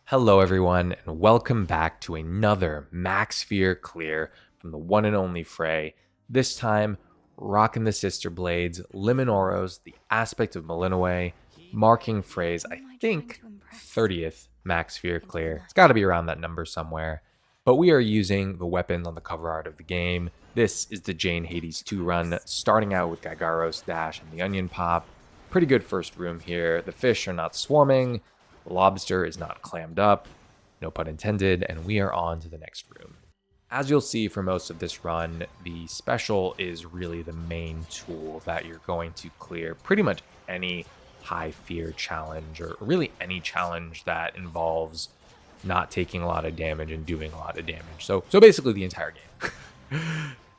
Hello everyone, and welcome back to another Max Fear clear from the one and only Frey. This time, rocking the Sister Blades, Liminoros, the aspect of Malinaway, marking Frey's, I think, 30th Max Fear clear. It's got to be around that number somewhere. But we are using the weapons on the cover art of the game. This is the Jane Hades 2 run, starting out with Gygaros Dash and the Onion Pop. Pretty good first room here. The fish are not swarming. The lobster is not clammed up, no pun intended, and we are on to the next room. As you'll see for most of this run, the special is really the main tool that you're going to clear pretty much any high fear challenge, or really any challenge that involves not taking a lot of damage and doing a lot of damage. So basically the entire game.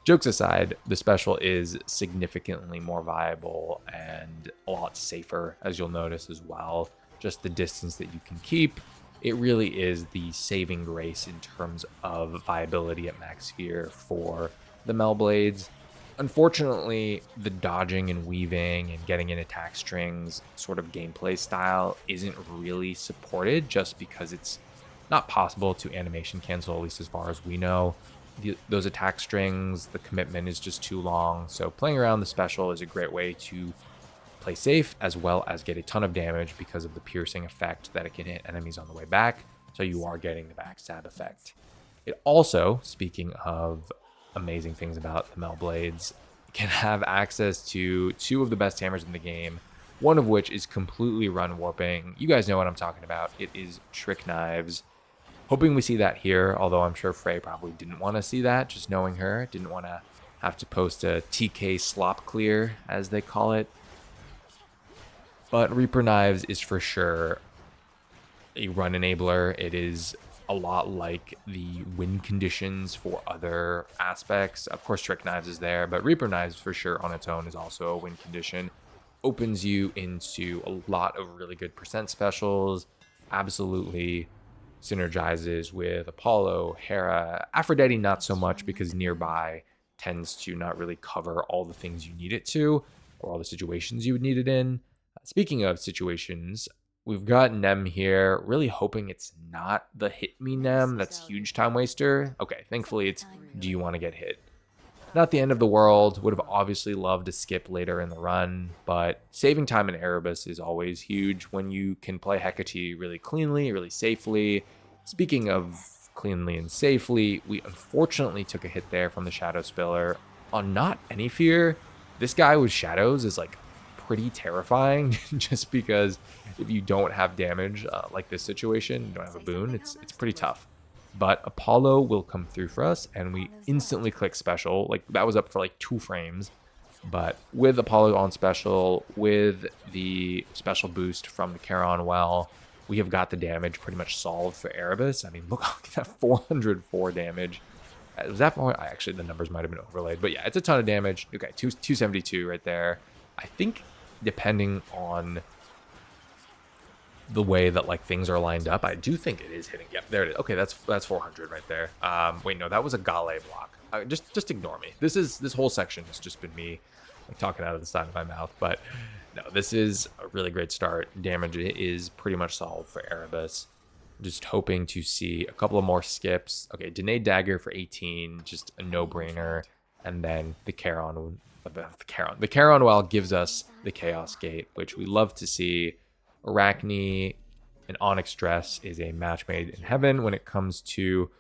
Jokes aside, the special is significantly more viable and a lot safer, as you'll notice as well. Just the distance that you can keep. It really is the saving grace in terms of viability at max fear for the Mel Blades. Unfortunately, the dodging and weaving and getting in attack strings sort of gameplay style isn't really supported, just because it's not possible to animation cancel, at least as far as we know. Those attack strings, the commitment is just too long. So playing around the special is a great way to play safe, as well as get a ton of damage because of the piercing effect that it can hit enemies on the way back. So you are getting the backstab effect. It also, speaking of amazing things about the Mel Blades, can have access to two of the best hammers in the game, one of which is completely run warping. You guys know what I'm talking about. It is Trick Knives. Hoping we see that here, although I'm sure Frey probably didn't want to see that, just knowing her. Didn't want to have to post a TK slop clear, as they call it. But Reaper Knives is for sure a run enabler. It is a lot like the win conditions for other aspects. Of course, Trick Knives is there, but Reaper Knives for sure on its own is also a win condition. Opens you into a lot of really good percent specials. Absolutely synergizes with Apollo, Hera, Aphrodite not so much, because nearby tends to not really cover all the things you need it to, or all the situations you would need it in. Speaking of situations, we've got Nem here, really hoping it's not the hit me Nem. That's huge time waster. Okay, thankfully it's do you want to get hit? Not the end of the world. Would have obviously loved to skip later in the run, but saving time in Erebus is always huge when you can play Hecate really cleanly, really safely. Speaking of cleanly and safely, we unfortunately took a hit there from the Shadow Spiller on not any fear. This guy with shadows is like pretty terrifying, just because if you don't have damage like this situation, you don't have a boon, it's pretty tough. But Apollo will come through for us, and we instantly click special. Like, that was up for like 2 frames. But with Apollo on special, with the special boost from the Charon Well, we have got the damage pretty much solved for Erebus. I mean, look at that 404 damage. Was that for? Actually, the numbers might have been overlaid. But yeah, it's a ton of damage. Okay, 272 right there. I think depending on the way that like things are lined up, I do think it is hitting. Yep, there it is. Okay, that's 400 right there. Wait, no, that was a Gale block. Just ignore me. This whole section has just been me like talking out of the side of my mouth. But no, this is a really great start. Damage is pretty much solved for Erebus. Just hoping to see a couple of more skips. Okay, Danae Dagger for 18, just a no-brainer. And then the Charon Well gives us the Chaos Gate, which we love to see. Arachne and Onyx Dress is a match made in heaven when it comes to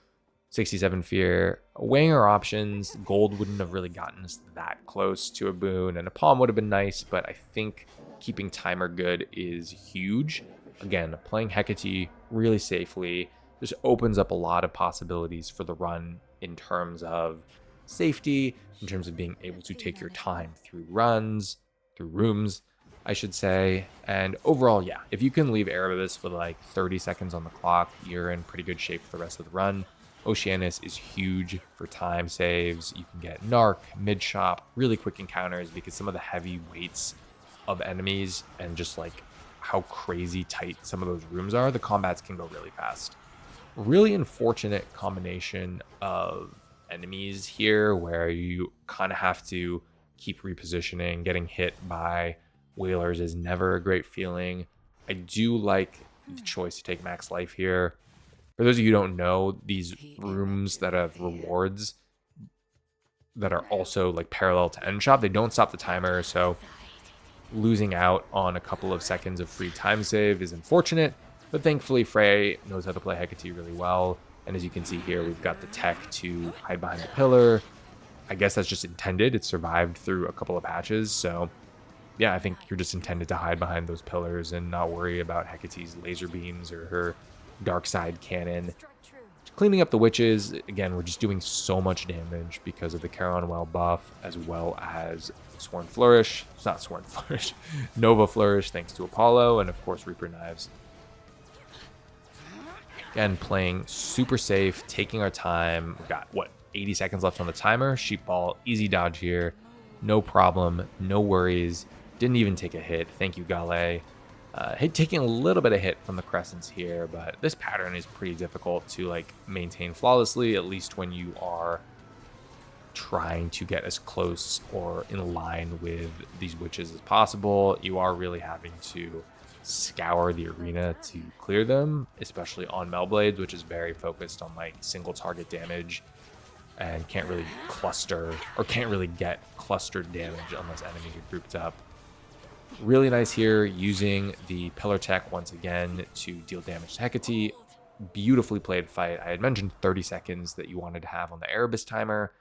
67 fear. Weighing our options, gold wouldn't have really gotten us that close to a boon, and a palm would have been nice, but I think keeping timer good is huge. Again, playing Hecate really safely just opens up a lot of possibilities for the run in terms of safety, in terms of being able to take your time through runs, through rooms, I should say. And overall, yeah, if you can leave Erebus with like 30 seconds on the clock, you're in pretty good shape for the rest of the run. Oceanus is huge for time saves. You can get Narc, mid-shop, really quick encounters, because some of the heavy weights of enemies and just like how crazy tight some of those rooms are, the combats can go really fast. Really unfortunate combination of enemies here, where you kind of have to keep repositioning. Getting hit by whalers is never a great feeling. I do like the choice to take max life here. For those of you who don't know, these rooms that have rewards that are also like parallel to end shop, they don't stop the timer, so losing out on a couple of seconds of free time save is unfortunate, but thankfully Frey knows how to play Hecate really well, and as you can see here, we've got the tech to hide behind the pillar. I guess that's just intended. It survived through a couple of patches, so yeah, I think you're just intended to hide behind those pillars and not worry about Hecate's laser beams or her dark side cannon. Cleaning up the witches, again, we're just doing so much damage because of the Charon Well buff, as well as Sworn Flourish. It's not Sworn Flourish. Nova Flourish, thanks to Apollo, and of course Reaper Knives. Again, playing super safe, taking our time. We've got, what, 80 seconds left on the timer. Sheep Ball, easy dodge here. No problem, no worries. Didn't even take a hit. Thank you, Gale. Taking a little bit of hit from the Crescents here, but this pattern is pretty difficult to like maintain flawlessly, at least when you are trying to get as close or in line with these witches as possible. You are really having to scour the arena to clear them, especially on Mel Blades, which is very focused on like single target damage and can't really cluster or can't really get clustered damage unless enemies are grouped up. Really nice here, using the pillar tech once again to deal damage to Hecate. Beautifully played fight. I had mentioned 30 seconds that you wanted to have on the Erebus timer.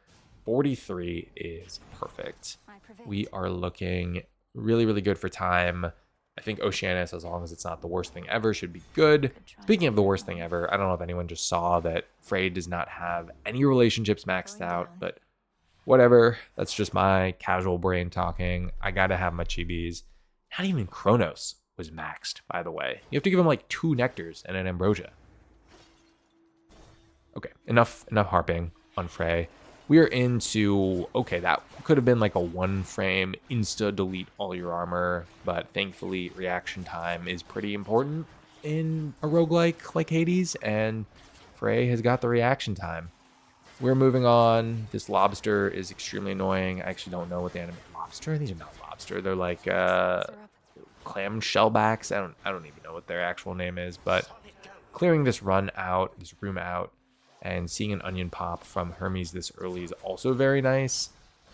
43 is perfect. We are looking really, really good for time. I think Oceanus, as long as it's not the worst thing ever, should be good. Speaking of the worst thing ever, I don't know if anyone just saw that Frey does not have any relationships maxed out, but whatever. That's just my casual brain talking. I gotta have my chibis. Not even Kronos was maxed, by the way. You have to give him like 2 nectars and an ambrosia. Okay, enough harping on Frey. We are into, okay, that could have been like a 1-frame insta delete all your armor, but thankfully reaction time is pretty important in a roguelike like Hades, and Frey has got the reaction time. We're moving on. This lobster is extremely annoying. I actually don't know what the enemy lobster. These are not lobster. They're like clam shellbacks. I don't even know what their actual name is. But clearing this room out, and seeing an onion pop from Hermes this early is also very nice.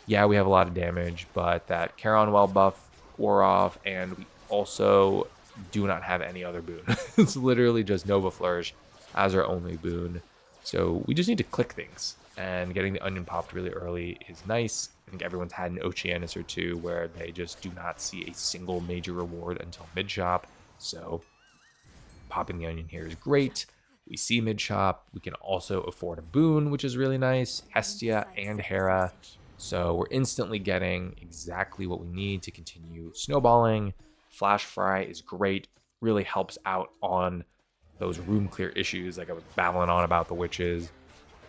Yeah, we have a lot of damage, but that Charon Well buff wore off, and we also do not have any other boon. It's literally just Nova Flourish as our only boon. So we just need to click things, and getting the onion popped really early is nice. I think everyone's had an Oceanus or two where they just do not see a single major reward until mid-shop. So popping the onion here is great. We see mid-shop. We can also afford a boon, which is really nice. Hestia and Hera. So we're instantly getting exactly what we need to continue snowballing. Flash Fry is great. Really helps out on those room clear issues like I was babbling on about the witches.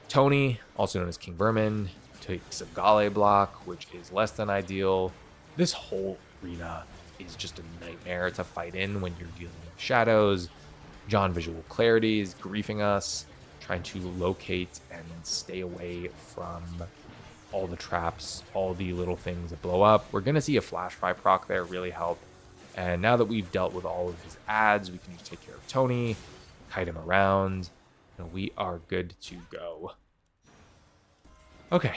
Tony, also known as King Vermin, takes a Gale block, which is less than ideal. This whole arena is just a nightmare to fight in when you're dealing with shadows. John Visual Clarity is griefing us, trying to locate and stay away from all the traps, all the little things that blow up. We're going to see a Flash Fry proc there really help. And now that we've dealt with all of his ads, we can just take care of Tony, kite him around, and we are good to go. Okay,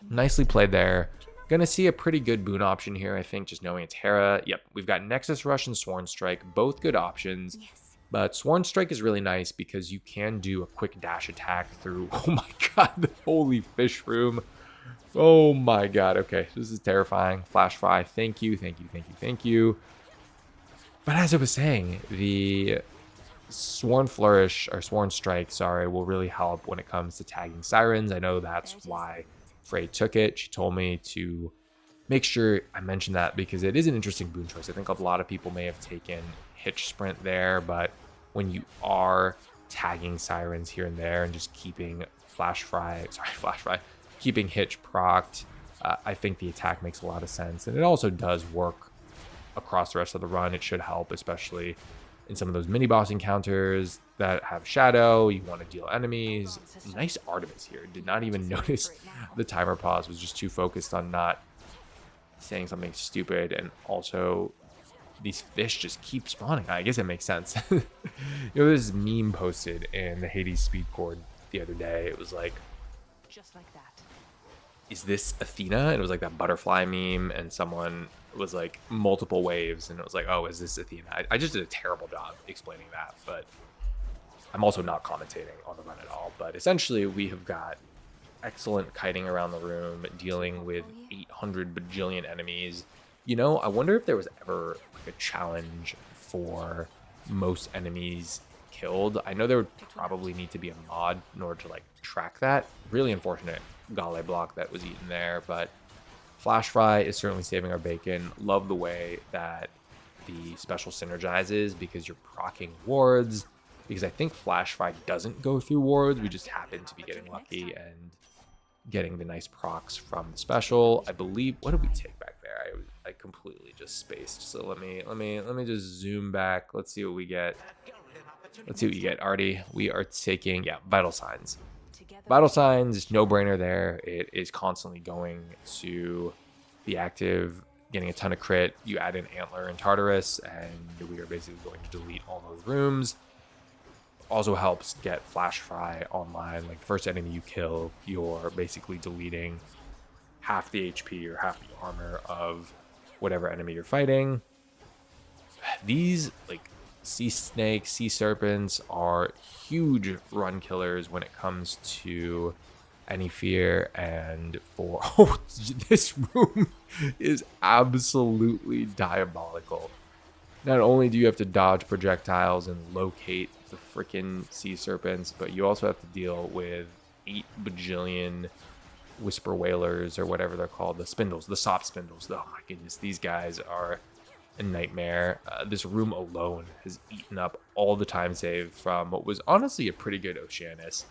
nicely played there. Gonna see a pretty good boon option here, I think, just knowing it's Hera. Yep, we've got Nexus Rush and Sworn Strike, both good options. But Sworn Strike is really nice because you can do a quick dash attack through, oh my god, the holy fish room. Oh my god, okay, this is terrifying. Flash Fry, thank you, thank you, thank you, thank you. But as I was saying, the Sworn Flourish, or Sworn Strike, sorry, will really help when it comes to tagging Sirens. I know that's why Frey took it. She told me to make sure I mention that because it is an interesting boon choice. I think a lot of people may have taken Hitch Sprint there, but when you are tagging Sirens here and there and just keeping Flash Fry, keeping Hitch procced, I think the attack makes a lot of sense. And it also does work across the rest of the run. It should help, especially in some of those mini boss encounters that have shadow. You want to deal enemies. Nice Artemis here. Did not even notice the timer pause. Was just too focused on not saying something stupid and also these fish just keep spawning. I guess it makes sense. You know, there's this meme posted in the Hades speed cord the other day. It was like, Just like that. is this Athena? And it was like that butterfly meme, and someone was like multiple waves, and it was like, oh, is this Athena? I just did a terrible job explaining that, but I'm also not commentating on the run at all. But essentially, we have got excellent kiting around the room, dealing with 800 bajillion enemies. You know, I wonder if there was ever like a challenge for most enemies killed. I know there would probably need to be a mod in order to like track that. Really unfortunate Gale block that was eaten there, but Flash Fry is certainly saving our bacon. Love the way that the special synergizes because you're proccing wards. Because I think Flash Fry doesn't go through wards. We just happen to be getting lucky and getting the nice procs from the special. I believe, what did we take back there? I completely just spaced. So let me just zoom back. Let's see what we get. Let's see what you get, Artie. We are taking, yeah, Vital Signs. Vital Signs, no brainer there. It is constantly going to be active, getting a ton of crit. You add in Antler and Tartarus, and we are basically going to delete all those rooms. Also helps get Flash Fry online. Like the first enemy you kill, you're basically deleting half the HP or half the armor of whatever enemy you're fighting. These like sea snakes, sea serpents are huge run killers when it comes to any fear. And for this room is absolutely diabolical. Not only do you have to dodge projectiles and locate the freaking sea serpents, but you also have to deal with 8 bajillion whisper whalers or whatever they're called, the spindles, the sop spindles. Oh my goodness, these guys are a nightmare. This room alone has eaten up all the time save from what was honestly a pretty good Oceanus.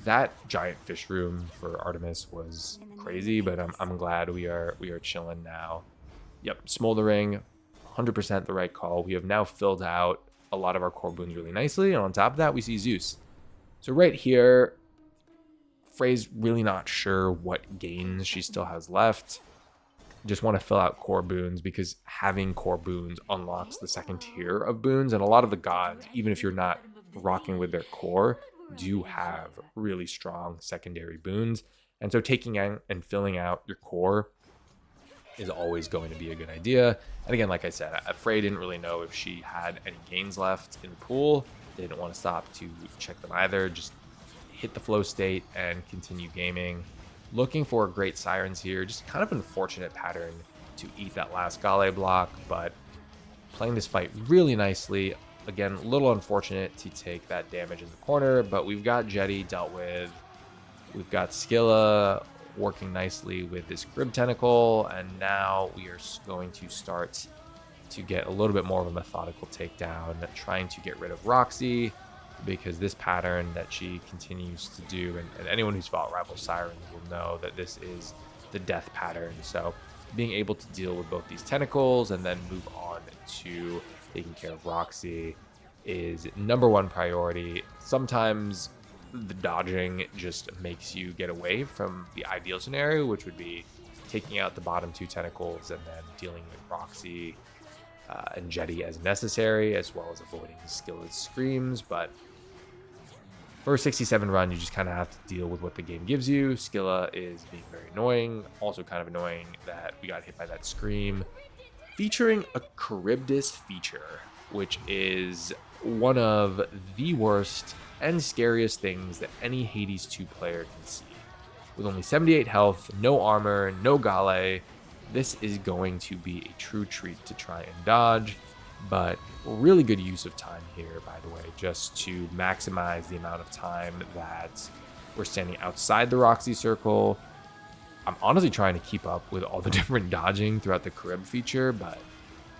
That giant fish room for Artemis was crazy, but I'm glad we are chilling now. Yep, smoldering, 100% the right call. We have now filled out a lot of our core boons really nicely, and on top of that, we see Zeus. So right here, Frey's really not sure what gains she still has left. Just want to fill out core boons because having core boons unlocks the second tier of boons, and a lot of the gods, even if you're not rocking with their core, do have really strong secondary boons. And so taking out and filling out your core is always going to be a good idea. And again, like I said, Frey didn't really know if she had any gains left in the pool. They didn't want to stop to check them either. Just hit the flow state and continue gaming. Looking for great sirens here. Just kind of unfortunate pattern to eat that last Gale block, but playing this fight really nicely. Again, a little unfortunate to take that damage in the corner, but we've got Jetty dealt with. We've got Scylla working nicely with this Crib Tentacle, and now we are going to start to get a little bit more of a methodical takedown, trying to get rid of Roxy, because this pattern that she continues to do, and anyone who's fought Rival Sirens will know that this is the death pattern. So being able to deal with both these tentacles and then move on to taking care of Roxy is #1 priority. Sometimes the dodging just makes you get away from the ideal scenario, which would be taking out the bottom 2 tentacles and then dealing with Roxy and Jetty as necessary, as well as avoiding Scylla's screams. But for a 67 run, you just kind of have to deal with what the game gives you. Scylla is being very annoying. Also kind of annoying that we got hit by that scream. Featuring a Charybdis feature, which is one of the worst and scariest things that any Hades 2 player can see. With only 78 health, no armor, no Gale, this is going to be a true treat to try and dodge, but really good use of time here, by the way, just to maximize the amount of time that we're standing outside the Roxy circle. I'm honestly trying to keep up with all the different dodging throughout the Carib feature, but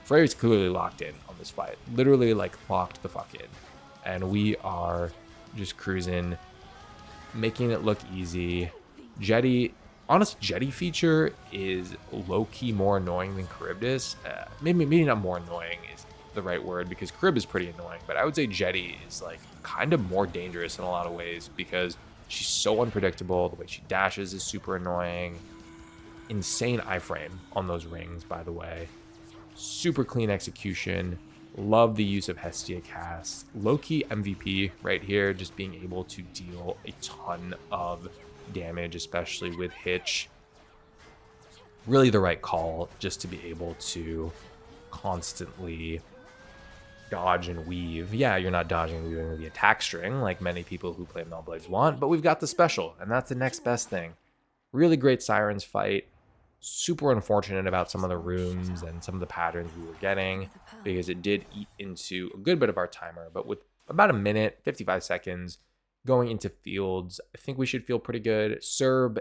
Frey's clearly locked in on this fight. Literally, like, locked the fuck in. And we are just cruising, making it look easy. Jetty, honest Jetty feature is low-key more annoying than Charybdis. Maybe not more annoying is the right word, because Carib is pretty annoying, but I would say Jetty is like kind of more dangerous in a lot of ways because she's so unpredictable. The way she dashes is super annoying. Insane iframe on those rings, by the way. Super clean execution. Love the use of Hestia cast. Low-key MVP right here, just being able to deal a ton of damage, especially with Hitch. Really the right call just to be able to constantly dodge and weave. Yeah, you're not dodging and weaving with the attack string like many people who play Mel Blades want, but we've got the special, and that's the next best thing. Really great Sirens fight. Super unfortunate about some of the runes and some of the patterns we were getting, because it did eat into a good bit of our timer. But with about a minute, 55 seconds going into fields, I think we should feel pretty good. Serb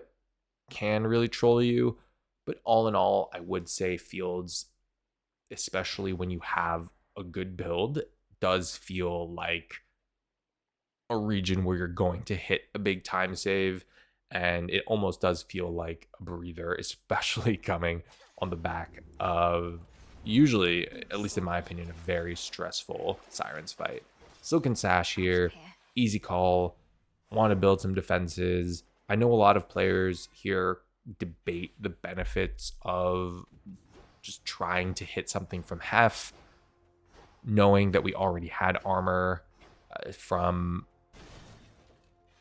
can really troll you, but all in all, I would say fields, especially when you have a good build, does feel like a region where you're going to hit a big time save, and it almost does feel like a breather, especially coming on the back of usually, at least in my opinion, a very stressful Sirens fight. Silken Sash here, easy call, want to build some defenses. I know a lot of players here debate the benefits of just trying to hit something from Hef, knowing that we already had armor from...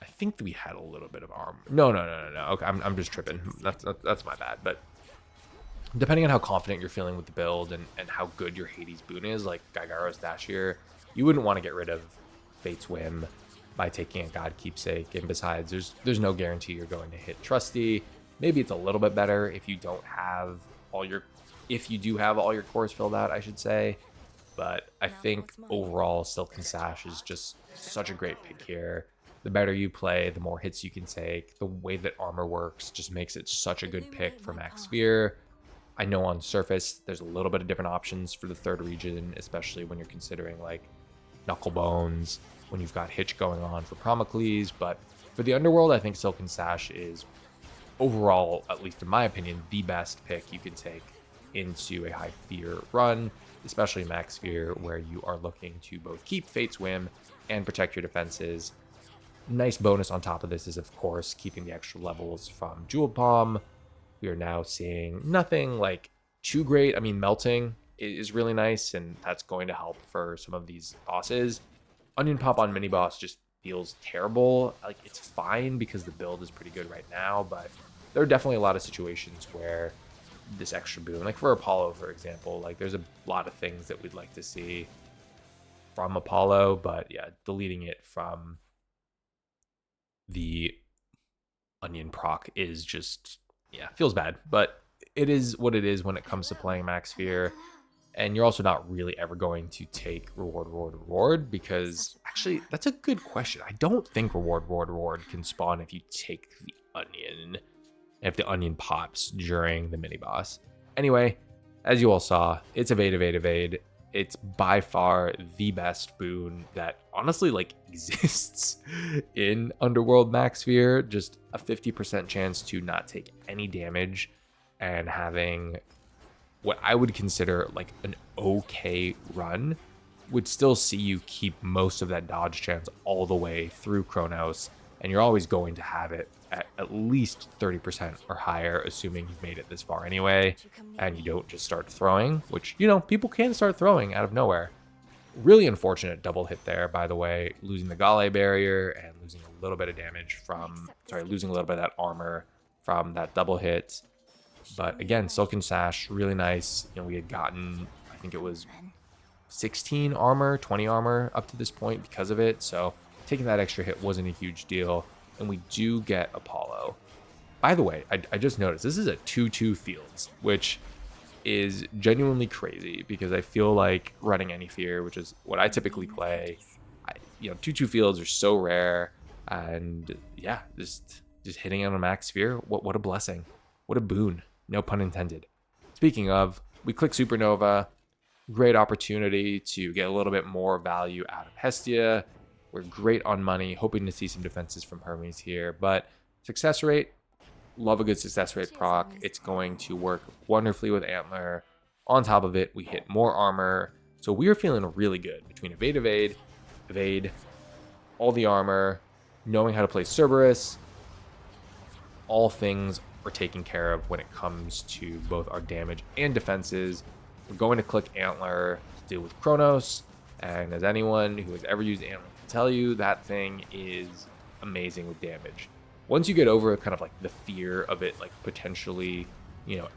I think we had a little bit of armor. No. Okay, I'm just tripping. That's my bad. But depending on how confident you're feeling with the build and how good your Hades boon is, like Gaigaro's Dash here, you wouldn't want to get rid of Fate's Whim by taking a God Keepsake. And besides, there's no guarantee you're going to hit Trusty. Maybe it's a little bit better if you don't have all your... If you do have all your cores filled out, I should say. But I think overall, Silken Sash is just such a great pick here. The better you play, the more hits you can take. The way that armor works just makes it such a good pick for Max Fear. I know on surface, there's a little bit of different options for the third region, especially when you're considering like Knucklebones, when you've got Hitch going on for Promocles. But for the Underworld, I think Silken Sash is overall, at least in my opinion, the best pick you can take into a high fear run, especially Max Fear, where you are looking to both keep Fate's Whim and protect your defenses. Nice bonus on top of this is, of course, keeping the extra levels from Jewel Palm. We are now seeing nothing like too great. I mean, melting is really nice, and that's going to help for some of these bosses. Onion Pop on mini boss just feels terrible. Like, it's fine because the build is pretty good right now, but there are definitely a lot of situations where this extra boon, like for Apollo, for example, like there's a lot of things that we'd like to see from Apollo, but yeah, deleting it from the onion proc is just, yeah, feels bad. But it is what it is when it comes to playing Max Fear. And you're also not really ever going to take reward, because actually that's a good question. I don't think reward can spawn if you take the onion, if the onion pops during the mini boss. Anyway, as you all saw, it's evade. It's by far the best boon that honestly like exists in Underworld Max Fear. Just a 50% chance to not take any damage and having what I would consider like an okay run would still see you keep most of that dodge chance all the way through Chronos, and you're always going to have it at least 30% or higher, assuming you've made it this far anyway, and you don't just start throwing, which, you know, people can start throwing out of nowhere. Really unfortunate double hit there, by the way, losing the Gale barrier and losing a little bit of damage from, losing a little bit of that armor from that double hit. But again, Silken Sash, really nice. You know, we had gotten, I think it was 16 armor, 20 armor up to this point because of it. So taking that extra hit wasn't a huge deal. And we do get Apollo. By the way, I just noticed this is a 2-2 fields, which is genuinely crazy because I feel like running any fear, which is what I typically play, 2-2 fields are so rare. And yeah, just hitting on a Max Fear, what a blessing. What a boon. No pun intended. Speaking of, we click Supernova. Great opportunity to get a little bit more value out of Hestia. We're great on money, hoping to see some defenses from Hermes here. But success rate, love a good success rate proc. It's going to work wonderfully with Antler. On top of it, we hit more armor. So we are feeling really good between evade, all the armor, knowing how to play Cerberus. All things are taken care of when it comes to both our damage and defenses. We're going to click Antler to deal with Chronos, and as anyone who has ever used Antler can tell you, that thing is amazing with damage. Once you get over kind of like the fear of it like potentially,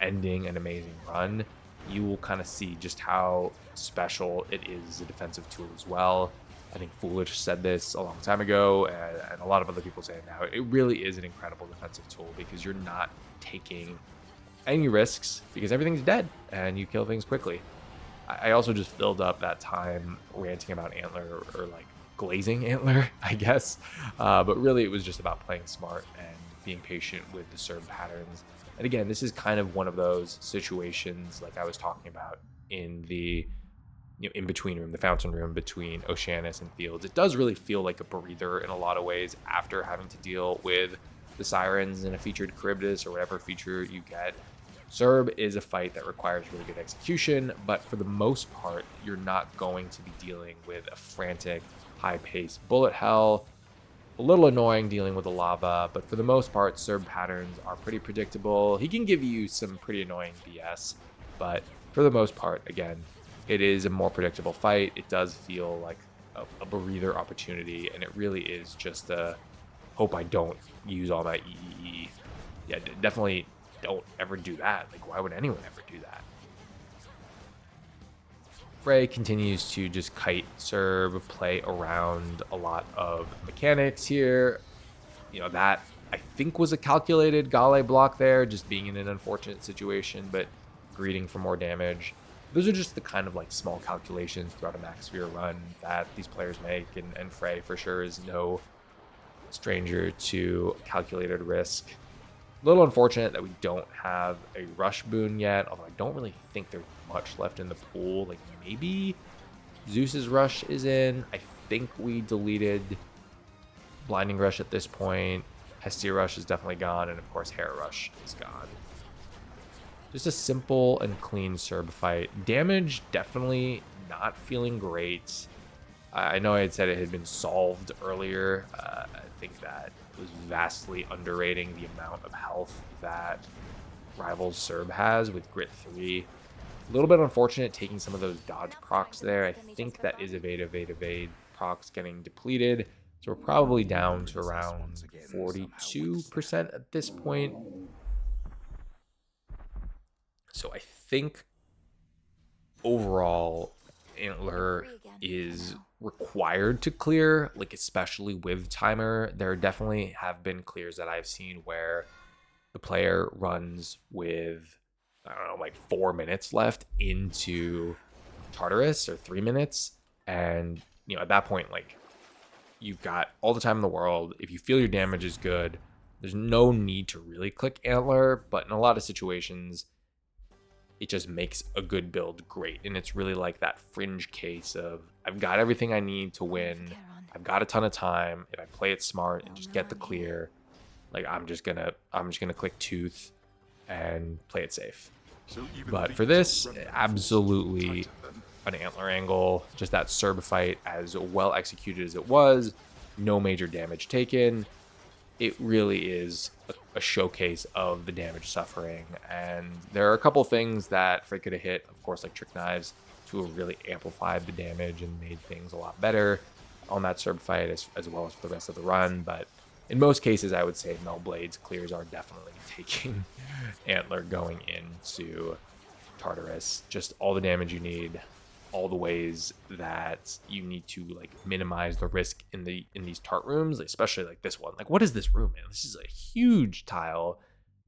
ending an amazing run, you will kind of see just how special it is as a defensive tool as well. I think Foolish said this a long time ago, and a lot of other people say it now. It really is an incredible defensive tool because you're not taking any risks because everything's dead and you kill things quickly. I also just filled up that time ranting about Antler or like glazing Antler, I guess. But really, it was just about playing smart and being patient with the serve patterns. And again, this is kind of one of those situations like I was talking about in the in between room, the fountain room between Oceanus and Fields. It does really feel like a breather in a lot of ways after having to deal with the Sirens and a featured Charybdis or whatever feature you get. Serb is a fight that requires really good execution, but for the most part, you're not going to be dealing with a frantic, high-paced bullet hell. A little annoying dealing with the lava, but for the most part, Serb patterns are pretty predictable. He can give you some pretty annoying BS, but for the most part, again, it is a more predictable fight. It does feel like a breather opportunity, and it really is just a hope I don't use all my EEE. Yeah, definitely don't ever do that. Like, why would anyone ever do that? Frey continues to just kite serve, play around a lot of mechanics here. That I think was a calculated Gale block there, just being in an unfortunate situation, but greeting for more damage. Those are just the kind of like small calculations throughout a Max Sphere run that these players make, and Frey for sure is no stranger to calculated risk. A little unfortunate that we don't have a rush boon yet, although I don't really think there's much left in the pool. Like maybe Zeus's rush is in. I think we deleted Blinding Rush at this point. Hestia Rush is definitely gone, and of course Hera Rush is gone. Just a simple and clean Serb fight. Damage definitely not feeling great. I know I had said it had been solved earlier. I think that was vastly underrating the amount of health that Rivals Serb has with Grit 3. A little bit unfortunate taking some of those dodge procs there. I think that is evade procs getting depleted. So we're probably down to around 42% at this point. So I think overall Antler is required to clear, like especially with timer. There definitely have been clears that I've seen where the player runs with, I don't know, like 4 minutes left into Tartarus or 3 minutes. And, at that point, like you've got all the time in the world. If you feel your damage is good, there's no need to really click Antler, but in a lot of situations, it just makes a good build great. And it's really like that fringe case of I've got everything I need to win. I've got a ton of time. If I play it smart and just get the clear, like I'm just gonna click Tooth and play it safe. But for this, absolutely an Antler angle. Just that Serb fight, as well executed as it was, no major damage taken. It really is a showcase of the damage suffering. And there are a couple things that Frey could have hit, of course, like Trick Knives, to have really amplified the damage and made things a lot better on that Serb fight, as well as for the rest of the run. But in most cases, I would say Mel Blades clears are definitely taking Antler going into Tartarus. Just all the damage you need, all the ways that you need to like minimize the risk in these tart rooms, especially like this one. Like, what is this room, man? This is a huge tile,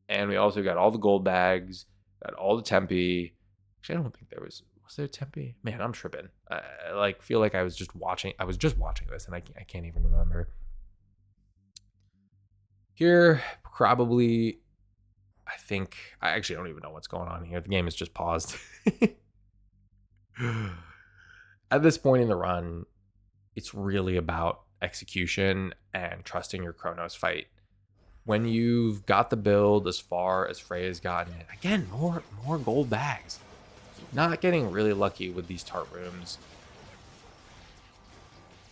and we also got all the gold bags, got all the tempi. Actually, I don't think there was there tempi. Man, I'm tripping. I like feel like I was just watching this, and I can't even remember. Here, probably, I think I actually don't even know what's going on here. The game is just paused. At this point in the run, it's really about execution and trusting your Chronos fight. When you've got the build as far as Frey has gotten it, again, more gold bags. Not getting really lucky with these tart rooms.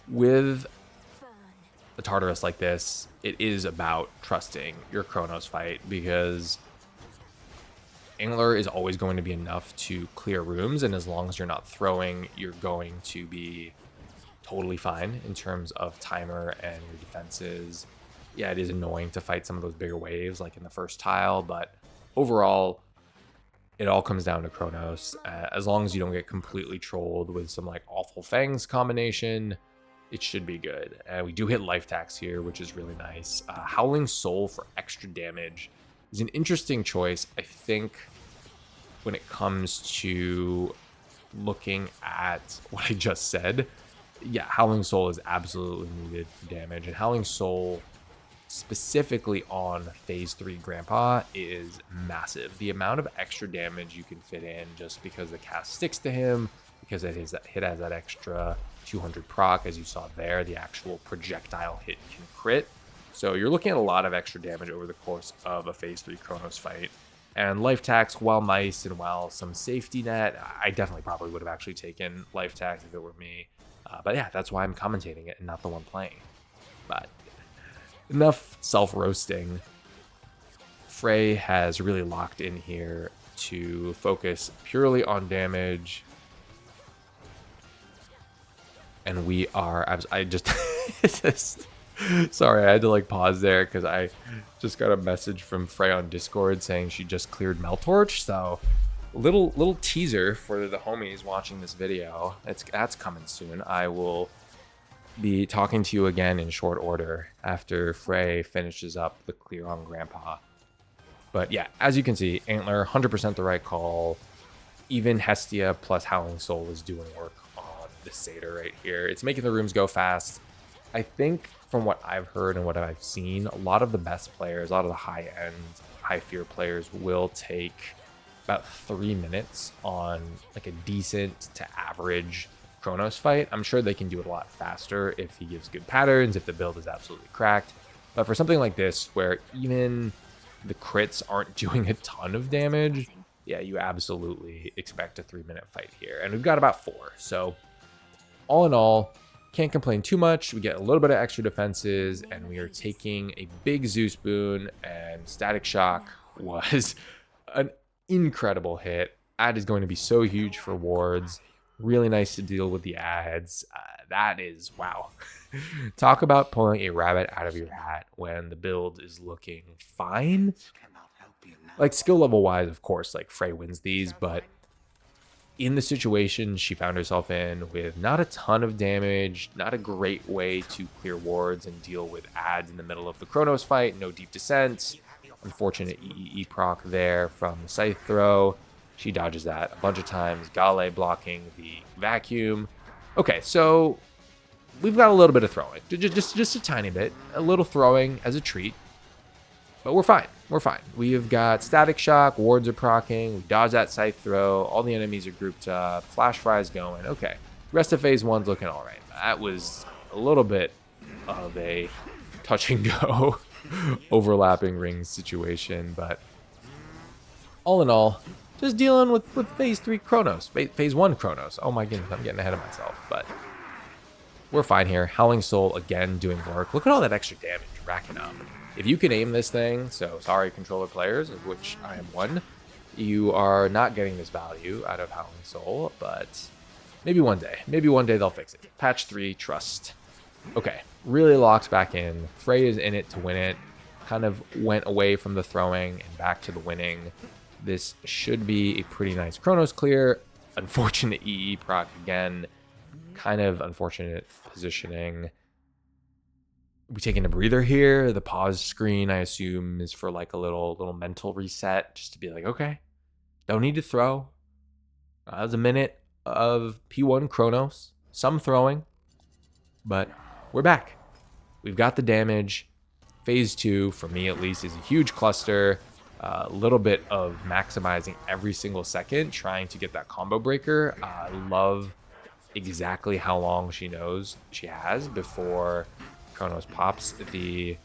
With the Tartarus like this, it is about trusting your Chronos fight, because Angler is always going to be enough to clear rooms, and as long as you're not throwing, you're going to be totally fine in terms of timer and your defenses. Yeah, it is annoying to fight some of those bigger waves like in the first tile, but overall, it all comes down to Chronos. As long as you don't get completely trolled with some like awful Fangs combination, it should be good. We do hit life tax here, which is really nice. Howling Soul for extra damage is an interesting choice, I think, when it comes to looking at what I just said. Yeah, Howling Soul is absolutely needed for damage, and Howling Soul specifically on phase 3 Grandpa is massive. The amount of extra damage you can fit in just because the cast sticks to him, because it has that extra 200 proc, as you saw there, the actual projectile hit can crit. So you're looking at a lot of extra damage over the course of a phase 3 Chronos fight. And life tax, while nice and while some safety net, I definitely probably would have actually taken life tax if it were me. But yeah, that's why I'm commentating it and not the one playing. But enough self-roasting. Frey has really locked in here to focus purely on damage. And we are... I just... sorry, I had to like pause there because I just got a message from Frey on Discord saying she just cleared Meltorch. So little teaser for the homies watching this video. That's coming soon. I will be talking to you again in short order after Frey finishes up the clear on Grandpa. But yeah, as you can see, Antler, 100% the right call. Even Hestia plus Howling Soul is doing work on the Satyr right here. It's making the rooms go fast. I think from what I've heard and what I've seen, a lot of the best players, a lot of the high-end, high-fear players will take about 3 minutes on like a decent to average Chronos fight. I'm sure they can do it a lot faster if he gives good patterns, if the build is absolutely cracked. But for something like this, where even the crits aren't doing a ton of damage, yeah, you absolutely expect a 3-minute fight here. And we've got about 4. So all in all, can't complain too much. We get a little bit of extra defenses, and we are taking a big Zeus boon, and Static Shock was an incredible hit. Ad is going to be so huge for wards. Really nice to deal with the ads. That is, wow. Talk about pulling a rabbit out of your hat when the build is looking fine. Like, skill level wise, of course, like Frey wins these, but in the situation she found herself in with not a ton of damage, not a great way to clear wards and deal with ads in the middle of the Chronos fight, no deep descent. Unfortunate EEE proc there from the Scythe throw. She dodges that a bunch of times. Gale blocking the vacuum. Okay, so we've got a little bit of throwing. Just a tiny bit. A little throwing as a treat. But we're fine. We're fine. We've got Static Shock. Wards are proccing. We dodge that Scythe throw. All the enemies are grouped up. Flash Fry's going. Okay. Rest of phase 1's looking all right. That was a little bit of a touch and go overlapping rings situation. But all in all, just dealing with phase 3 Chronos, phase 1 Chronos. Oh my goodness, I'm getting ahead of myself, but we're fine here. Howling Soul again doing work. Look at all that extra damage racking up. If you can aim this thing, so sorry controller players, of which I am one, you are not getting this value out of Howling Soul, but maybe one day. Maybe one day they'll fix it. Patch 3, trust. Okay, really locks back in. Frey is in it to win it. Kind of went away from the throwing and back to the winning. This should be a pretty nice Chronos clear. Unfortunate EE proc again. Kind of unfortunate positioning. We taking a breather here. The pause screen, I assume, is for like a little mental reset, just to be like, okay, don't need to throw. That was a minute of P1 Chronos, some throwing, but we're back. We've got the damage. Phase 2, for me at least, is a huge cluster. A little bit of maximizing every single second, trying to get that combo breaker. I love exactly how long she knows she has before Chronos pops the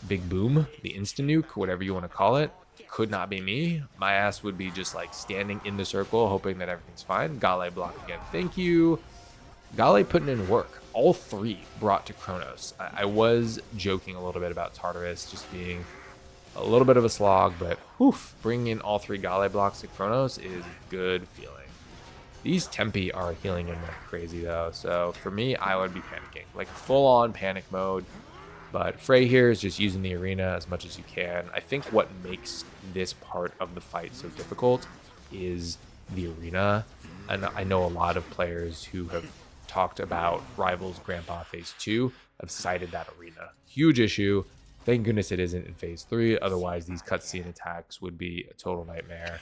big boom, the insta-nuke, whatever you want to call it. Could not be me. My ass would be just like standing in the circle, hoping that everything's fine. Gale block again. Thank you. Gale putting in work. All 3 brought to Chronos. I was joking a little bit about Tartarus just being A little bit of a slog, but woof, bringing in all 3 Gale blocks to Kronos is good feeling. These Tempi are healing him like crazy though, so for me, I would be panicking. Like full on panic mode. But Frey here is just using the arena as much as you can. I think what makes this part of the fight so difficult is the arena. And I know a lot of players who have talked about Rivals Grandpa Phase 2 have cited that arena. Huge issue. Thank goodness it isn't in Phase 3. Otherwise, these cutscene attacks would be a total nightmare.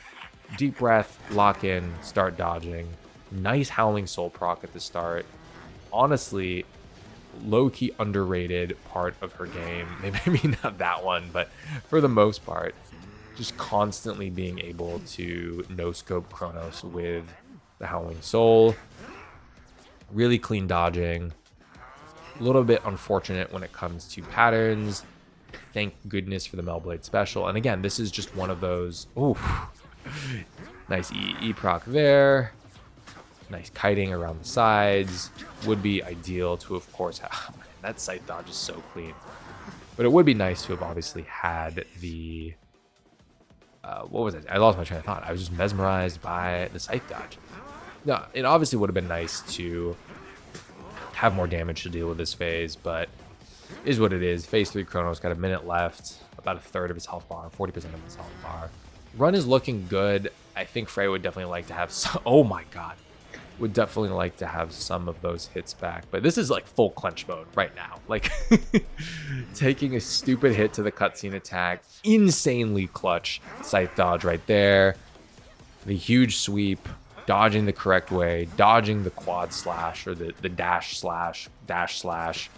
Deep breath, lock in, start dodging. Nice Howling Soul proc at the start. Honestly, low-key underrated part of her game. Maybe not that one, but for the most part, just constantly being able to no-scope Kronos with the Howling Soul. Really clean dodging. A little bit unfortunate when it comes to patterns. Thank goodness for the Mel Blade special. And again, this is just one of those... Ooh, nice E proc there. Nice kiting around the sides. Would be ideal to, of course, have... Oh, man, that scythe dodge is so clean. But it would be nice to have obviously had the... what was it? I lost my train of thought. I was just mesmerized by the scythe dodge. No, it obviously would have been nice to have more damage to deal with this phase, but is what it is. Phase 3 Kronos got a minute left, about a third of his health bar, 40% of his health bar. Run is looking good. I think Frey would definitely like to have some... Oh my god. Would definitely like to have some of those hits back. But this is like full clench mode right now. Like taking a stupid hit to the cutscene attack. Insanely clutch scythe dodge right there. The huge sweep. Dodging the correct way. Dodging the quad slash or the dash slash.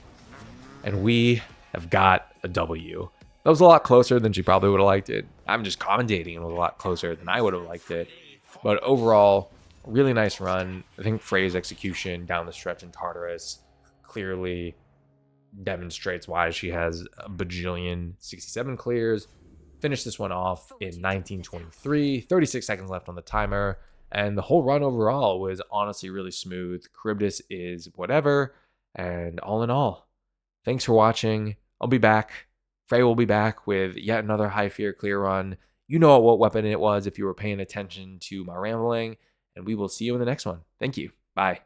And we have got a W. That was a lot closer than she probably would have liked it. I'm just commentating. It was a lot closer than I would have liked it. But overall, really nice run. I think Frey's execution down the stretch in Tartarus clearly demonstrates why she has a bajillion 67 clears. Finished this one off in 1923, 36 seconds left on the timer, and the whole run overall was honestly really smooth. Charybdis is whatever, and all in all, thanks for watching. I'll be back. Frey will be back with yet another high fear clear run. You know what weapon it was if you were paying attention to my rambling. And we will see you in the next one. Thank you. Bye.